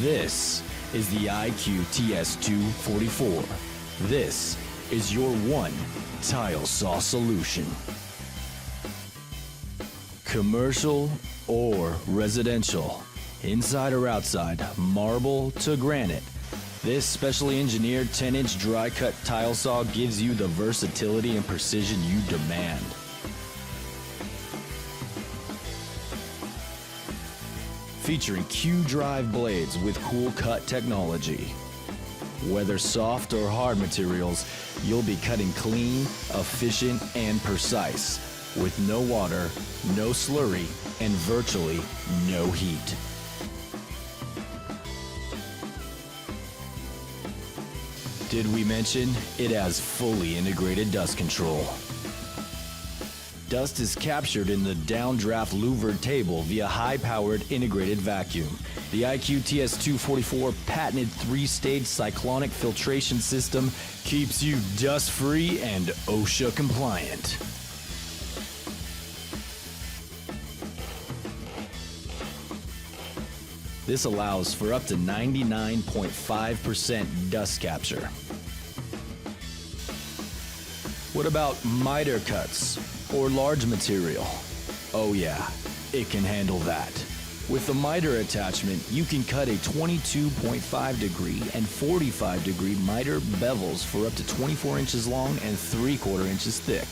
This is the IQ TS244. This is your one tile saw solution. Commercial or residential, inside or outside, marble to granite, this specially engineered 10-inch dry cut tile saw gives you the versatility and precision you demand. Featuring Q-drive blades with cool cut technology. Whether soft or hard materials, you'll be cutting clean, efficient, and precise, with no water, no slurry, and virtually no heat. Did we mention it has fully integrated dust control? Dust is captured in the downdraft louvered table via high-powered integrated vacuum. The IQ TS244 patented 3-stage cyclonic filtration system keeps you dust-free and OSHA compliant. This allows for up to 99.5% dust capture. What about miter cuts or large material? Oh yeah, it can handle that. With the miter attachment, you can cut a 22.5 degree and 45 degree miter bevels for up to 24 inches long and 3/4 inches thick.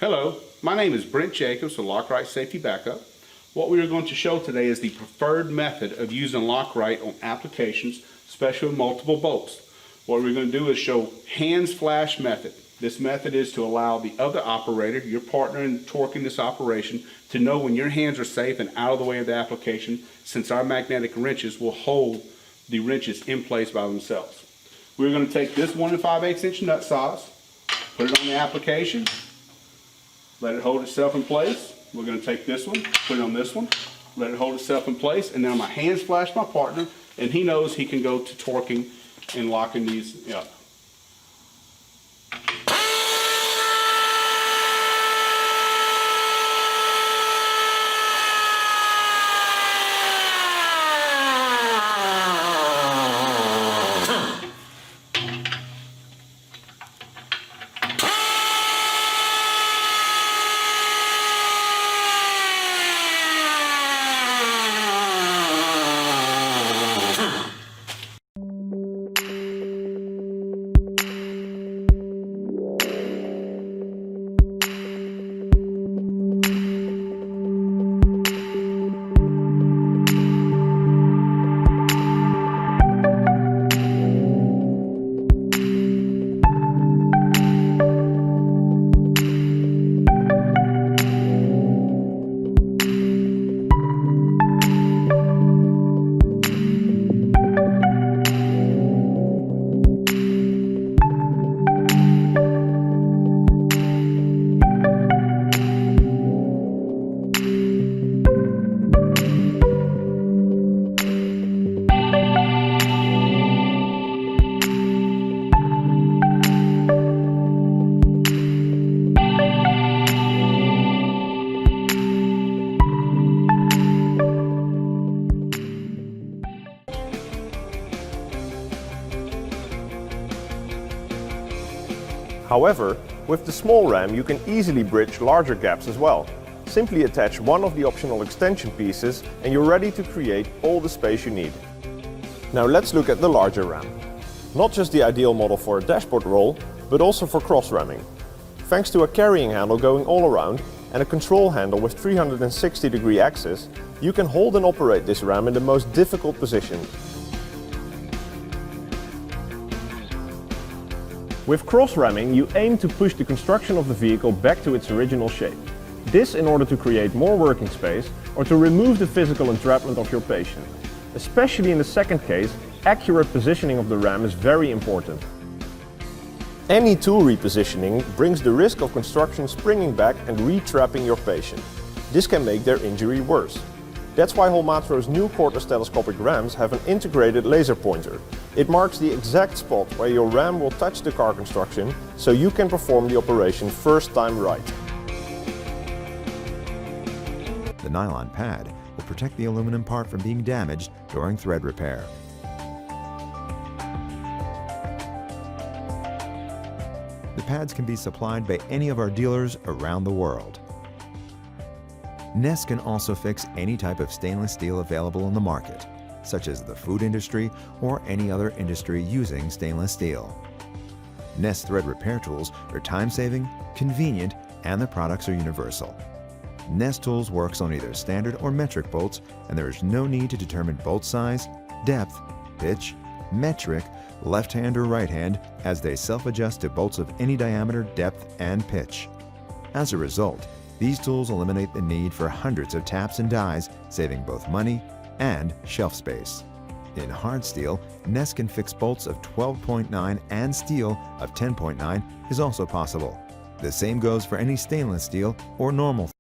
Hello, my name is Brent Jacobs with Lockright Safety Backup. What we are going to show today is the preferred method of using Lockright on applications, especially with multiple bolts. What we're going to do is show hands flash method. This method is to allow the other operator, your partner in torquing this operation, to know when your hands are safe and out of the way of the application, since our magnetic wrenches will hold the wrenches in place by themselves. We're going to take this 1 5/8 inch nut saws, put it on the application, let it hold itself in place. We're going to take this one, put it on this one, let it hold itself in place, and then my hands flash my partner, and he knows he can go to torquing and locking these up. However, with the small ram you can easily bridge larger gaps as well. Simply attach one of the optional extension pieces and you're ready to create all the space you need. Now let's look at the larger ram. Not just the ideal model for a dashboard roll, but also for cross ramming. Thanks to a carrying handle going all around and a control handle with 360-degree axis, you can hold and operate this ram in the most difficult position. With cross ramming, you aim to push the construction of the vehicle back to its original shape. This in order to create more working space or to remove the physical entrapment of your patient. Especially in the second case, accurate positioning of the ram is very important. Any tool repositioning brings the risk of construction springing back and re-trapping your patient. This can make their injury worse. That's why Holmatro's new cordless telescopic rams have an integrated laser pointer. It marks the exact spot where your ram will touch the car construction, so you can perform the operation first time right. The nylon pad will protect the aluminum part from being damaged during thread repair. The pads can be supplied by any of our dealers around the world. Nest can also fix any type of stainless steel available in the market, such as the food industry or any other industry using stainless steel. Nest thread repair tools are time-saving, convenient, and the products are universal. Nest Tools works on either standard or metric bolts, and there is no need to determine bolt size, depth, pitch, metric, left hand or right hand, as they self-adjust to bolts of any diameter, depth, and pitch. As a result, these tools eliminate the need for hundreds of taps and dies, saving both money and shelf space. In hard steel, Nest can fix bolts of 12.9 and steel of 10.9 is also possible. The same goes for any stainless steel or normal